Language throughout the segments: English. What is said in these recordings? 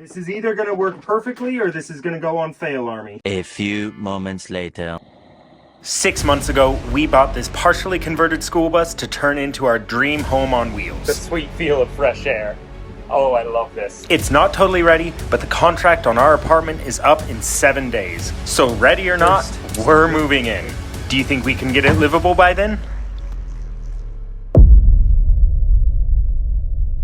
This is either going to work perfectly or this is going to go on fail army. A few moments later. 6 months ago, we bought this partially converted school bus to turn into our dream home on wheels. The sweet feel of fresh air. Oh, I love this. It's not totally ready, but the contract on our apartment is up in 7 days. So ready or not, we're moving in. Do you think we can get it livable by then?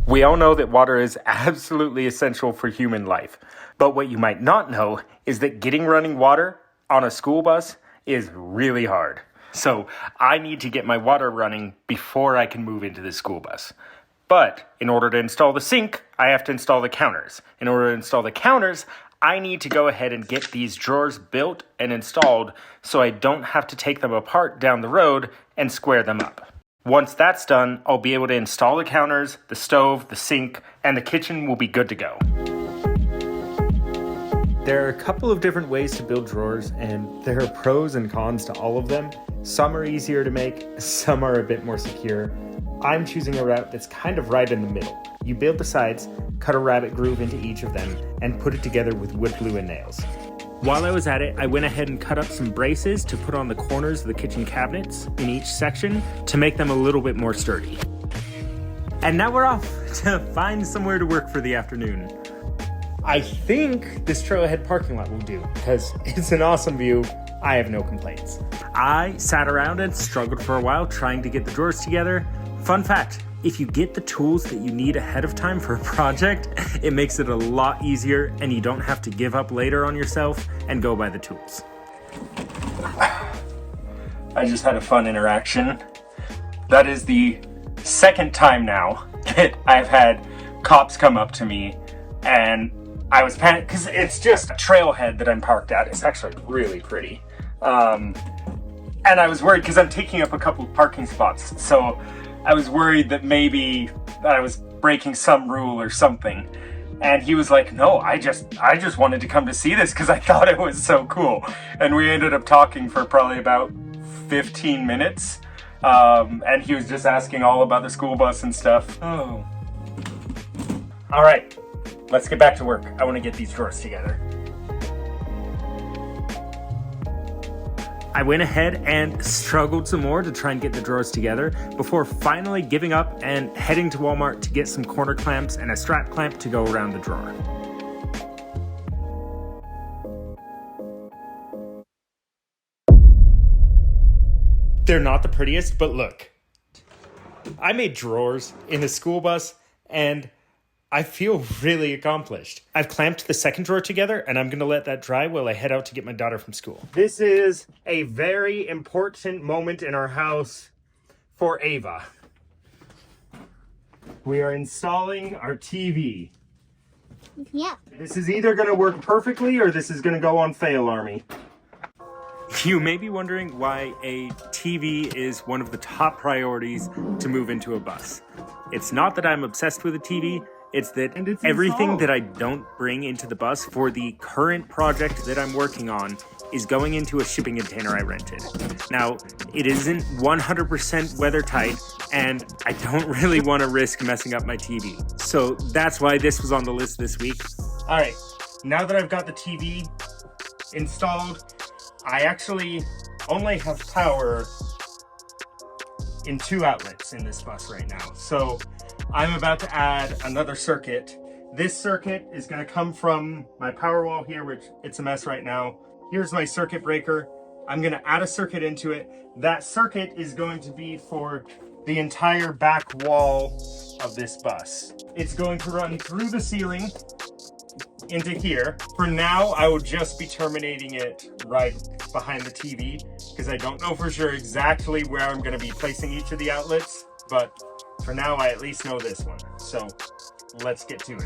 We all know that water is absolutely essential for human life. But what you might not know is that getting running water on a school bus is really hard. So I need to get my water running before I can move into the school bus. But in order to install the sink, I have to install the counters. In order to install the counters, I need to go ahead and get these drawers built and installed so I don't have to take them apart down the road and square them up. Once that's done, I'll be able to install the counters, the stove, the sink, and the kitchen will be good to go. There are a couple of different ways to build drawers, and there are pros and cons to all of them. Some are easier to make, some are a bit more secure. I'm choosing a route that's kind of right in the middle. You build the sides, cut a rabbit groove into each of them, and put it together with wood glue and nails. While I was at it, I went ahead and cut up some braces to put on the corners of the kitchen cabinets in each section to make them a little bit more sturdy. And now we're off to find somewhere to work for the afternoon. I think this trailhead parking lot will do because it's an awesome view. I have no complaints. I sat around and struggled for a while trying to get the drawers together. Fun fact, if you get the tools that you need ahead of time for a project, it makes it a lot easier and you don't have to give up later on yourself and go buy the tools. I just had a fun interaction. That is the second time now that I've had cops come up to me and I was panicked because it's just a trailhead that I'm parked at. It's actually really pretty. And I was worried because I'm taking up a couple of parking spots. So I was worried that maybe I was breaking some rule or something. And he was like, no, I just wanted to come to see this because I thought it was so cool. And we ended up talking for probably about 15 minutes. And he was just asking all about the school bus and stuff. Oh. All right, let's get back to work. I want to get these drawers together. I went ahead and struggled some more to try and get the drawers together before finally giving up and heading to Walmart to get some corner clamps and a strap clamp to go around the drawer. They're not the prettiest, but look. I made drawers in the school bus and I feel really accomplished. I've clamped the second drawer together and I'm going to let that dry while I head out to get my daughter from school. This is a very important moment in our house for Ava. We are installing our TV. Yeah. This is either going to work perfectly or this is going to go on fail army. You may be wondering why a TV is one of the top priorities to move into a bus. It's not that I'm obsessed with a TV. It's that everything that I don't bring into the bus for the current project that I'm working on is going into a shipping container I rented. Now, it isn't 100% weather tight, and I don't really want to risk messing up my TV. So that's why this was on the list this week. All right, now that I've got the TV installed, I actually only have power in 2 outlets in this bus right now. So I'm about to add another circuit. This circuit is going to come from my power wall here, which it's a mess right now. Here's my circuit breaker. I'm going to add a circuit into it. That circuit is going to be for the entire back wall of this bus. It's going to run through the ceiling into here. For now, I will just be terminating it right behind the TV because I don't know for sure exactly where I'm going to be placing each of the outlets, but for now, I at least know this one. So let's get to it.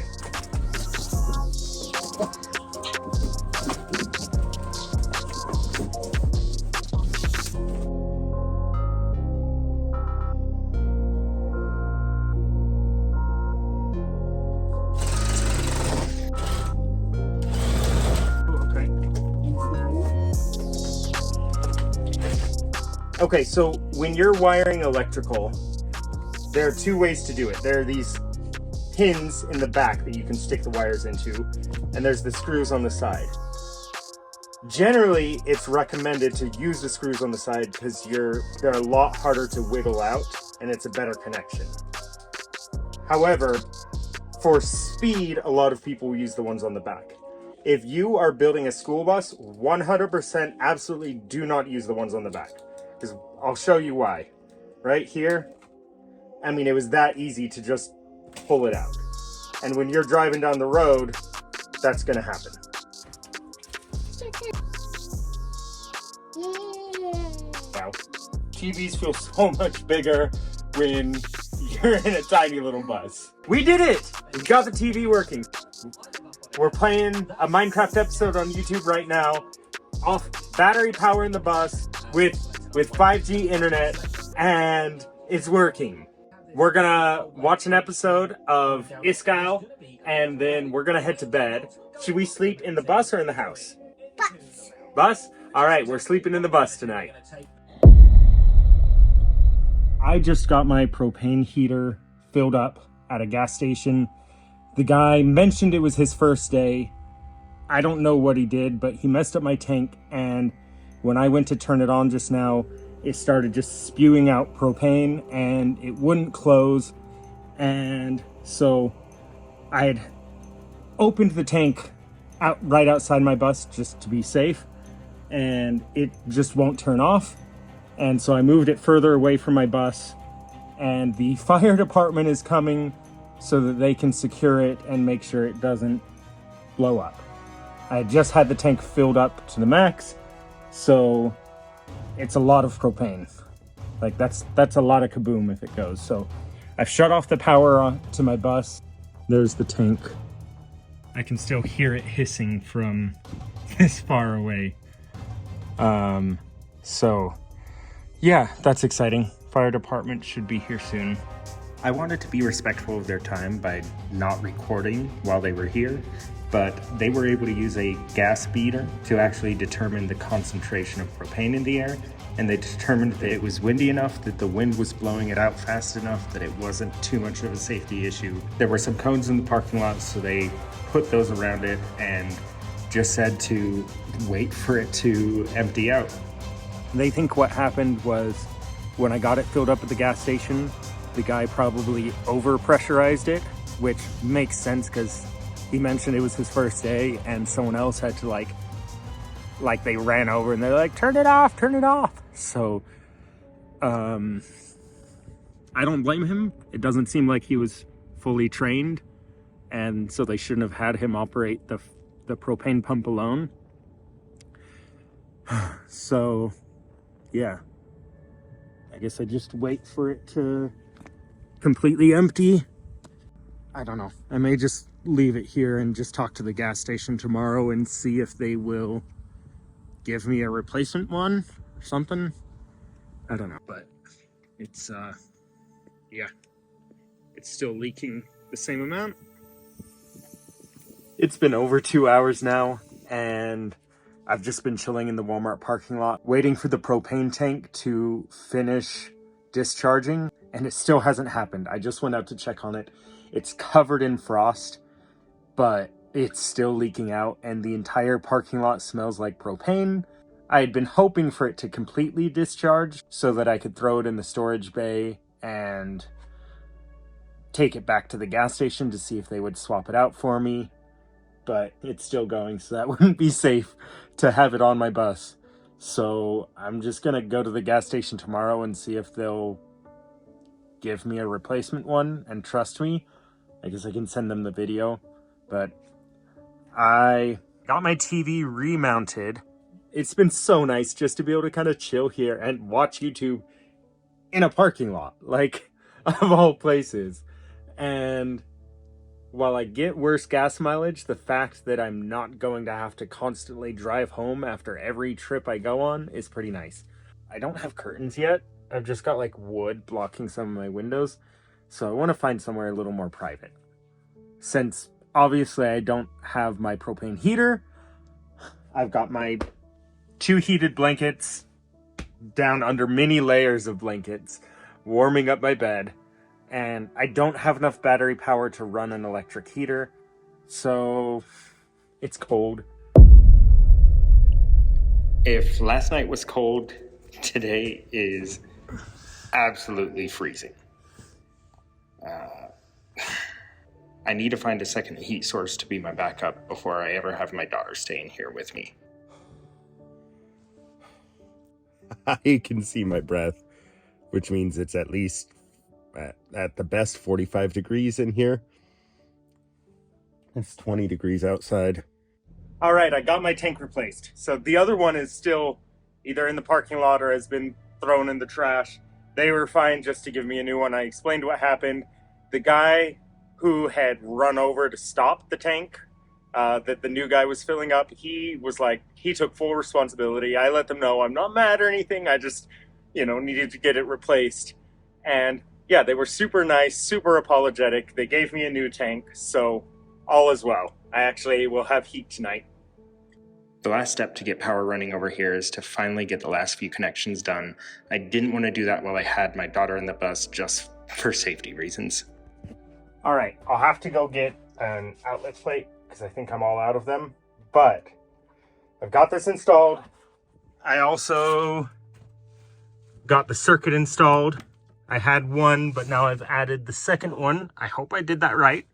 Okay, so when you're wiring electrical, there are 2 ways to do it. There are these pins in the back that you can stick the wires into, and there's the screws on the side. Generally, it's recommended to use the screws on the side because they're a lot harder to wiggle out, and it's a better connection. However, for speed, a lot of people use the ones on the back. If you are building a school bus, 100% absolutely do not use the ones on the back. Because I'll show you why. Right here, I mean, it was that easy to just pull it out. And when you're driving down the road, that's gonna happen. Wow. TVs feel so much bigger when you're in a tiny little bus. We did it! We got the TV working. We're playing a Minecraft episode on YouTube right now, off battery power in the bus with 5G internet, and it's working. We're gonna watch an episode of Skoolie, and then we're gonna head to bed. Should we sleep in the bus or in the house? Bus. Bus? All right, we're sleeping in the bus tonight. I just got my propane heater filled up at a gas station. The guy mentioned it was his first day. I don't know what he did, but he messed up my tank, and when I went to turn it on just now, it started just spewing out propane, and it wouldn't close. And so I had opened the tank right outside my bus just to be safe, and it just won't turn off. And so I moved it further away from my bus, and the fire department is coming so that they can secure it and make sure it doesn't blow up. I just had the tank filled up to the max, so it's a lot of propane. Like that's a lot of kaboom if it goes. So I've shut off the power to my bus. There's the tank. I can still hear it hissing from this far away. So yeah, that's exciting. Fire department should be here soon. I wanted to be respectful of their time by not recording while they were here, but they were able to use a gas beater to actually determine the concentration of propane in the air, and they determined that it was windy enough, that the wind was blowing it out fast enough, that it wasn't too much of a safety issue. There were some cones in the parking lot, so they put those around it and just said to wait for it to empty out. They think what happened was when I got it filled up at the gas station, the guy probably over-pressurized it, which makes sense because he mentioned it was his first day and someone else had to like they ran over and they're like, turn it off, turn it off. So, I don't blame him. It doesn't seem like he was fully trained, and so they shouldn't have had him operate the propane pump alone. So, yeah. I guess I just wait for it to completely empty. I don't know. I may just leave it here and just talk to the gas station tomorrow and see if they will give me a replacement one or something. I don't know, but it's yeah, it's still leaking the same amount. It's been over 2 hours now, and I've just been chilling in the Walmart parking lot waiting for the propane tank to finish discharging, and it still hasn't happened. I just went out to check on it. It's covered in frost, but it's still leaking out, and the entire parking lot smells like propane. I had been hoping for it to completely discharge so that I could throw it in the storage bay and take it back to the gas station to see if they would swap it out for me, but it's still going, so that wouldn't be safe to have it on my bus. So I'm just gonna go to the gas station tomorrow and see if they'll give me a replacement one and trust me. I guess I can send them the video, but I got my TV remounted. It's been so nice just to be able to kind of chill here and watch YouTube in a parking lot, like, of all places. And while I get worse gas mileage, the fact that I'm not going to have to constantly drive home after every trip I go on is pretty nice. I don't have curtains yet. I've just got like wood blocking some of my windows. So I want to find somewhere a little more private. Since obviously I don't have my propane heater, I've got my 2 heated blankets down under many layers of blankets, warming up my bed. and I don't have enough battery power to run an electric heater, so it's cold. If last night was cold, today is absolutely freezing. I need to find a second heat source to be my backup before I ever have my daughter staying here with me. I can see my breath, which means it's at least at the best 45 degrees in here. It's 20 degrees outside. All right, I got my tank replaced. So the other one is still either in the parking lot or has been thrown in the trash. They were fine just to give me a new one. I explained what happened. The guy who had run over to stop the tank that the new guy was filling up, he was like, he took full responsibility. I let them know I'm not mad or anything. I just, needed to get it replaced. And yeah, they were super nice, super apologetic. They gave me a new tank, so all is well. I actually will have heat tonight. The last step to get power running over here is to finally get the last few connections done. I didn't want to do that while I had my daughter in the bus just for safety reasons. All right, I'll have to go get an outlet plate because I think I'm all out of them, but I've got this installed. I also got the circuit installed. I had one, but now I've added the second one. I hope I did that right.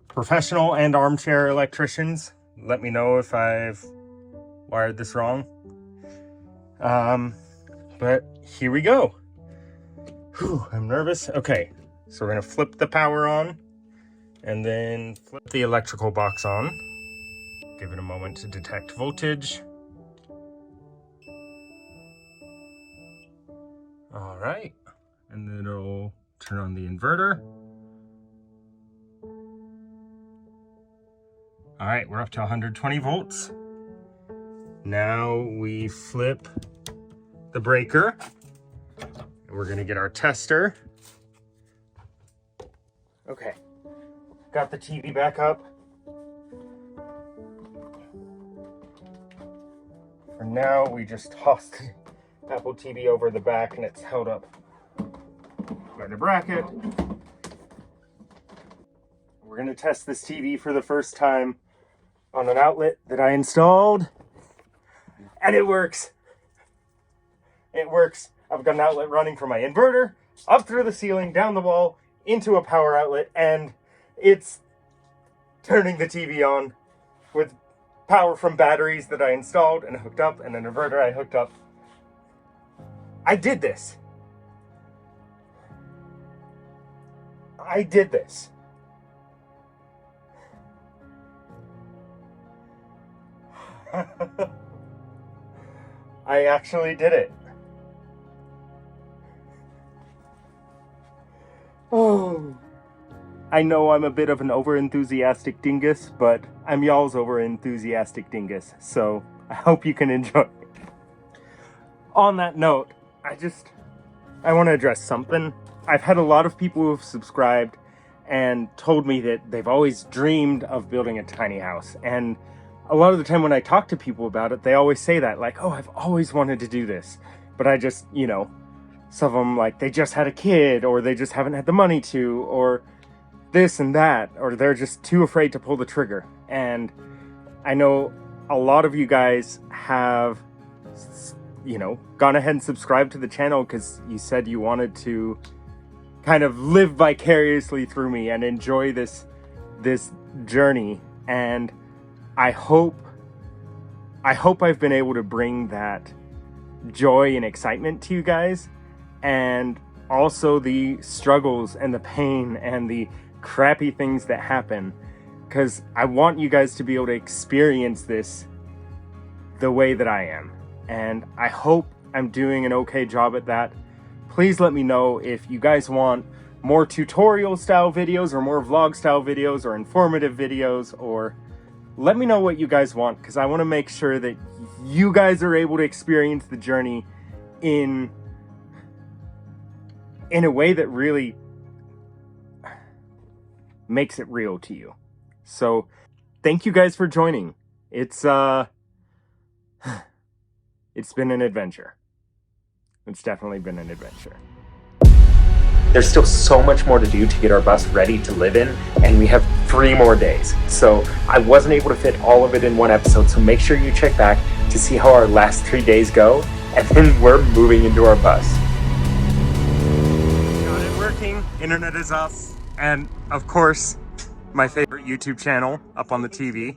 Professional and armchair electricians, let me know if I've wired this wrong. But here we go. Whew, I'm nervous. Okay, so we're gonna flip the power on and then flip the electrical box on. Give it a moment to detect voltage. All right, and then it'll turn on the inverter. All right, we're up to 120 volts. Now we flip the breaker. We're gonna get our tester. Okay, got the TV back up. For now, we just tossed the Apple TV over the back and it's held up by the bracket. We're gonna test this TV for the first time on an outlet that I installed, and it works. It works. I've got an outlet running from my inverter, up through the ceiling, down the wall, into a power outlet, and it's turning the TV on with power from batteries that I installed and hooked up, and an inverter I hooked up. I did this. I did this. I actually did it. Oh, I know I'm a bit of an over-enthusiastic dingus, but I'm y'all's over-enthusiastic dingus, so I hope you can enjoy it. On that note, I want to address something. I've had a lot of people who have subscribed and told me that they've always dreamed of building a tiny house, and a lot of the time when I talk to people about it, they always say that, like, oh, I've always wanted to do this, but I just, some of them, like, they just had a kid, or they just haven't had the money to, or this and that, or they're just too afraid to pull the trigger. And I know a lot of you guys have, gone ahead and subscribed to the channel because you said you wanted to kind of live vicariously through me and enjoy this journey. And I hope I've been able to bring that joy and excitement to you guys, and also the struggles and the pain and the crappy things that happen, because I want you guys to be able to experience this the way that I am, and I hope I'm doing an okay job at that. Please let me know if you guys want more tutorial style videos or more vlog style videos or informative videos, or let me know what you guys want, because I want to make sure that you guys are able to experience the journey in a way that really makes it real to you. So thank you guys for joining. It's been an adventure. It's definitely been an adventure. There's still so much more to do to get our bus ready to live in, and we have 3 more days. So I wasn't able to fit all of it in one episode, so make sure you check back to see how our last 3 days go, and then we're moving into our bus. Got it working, internet is up, and of course, my favorite YouTube channel up on the TV.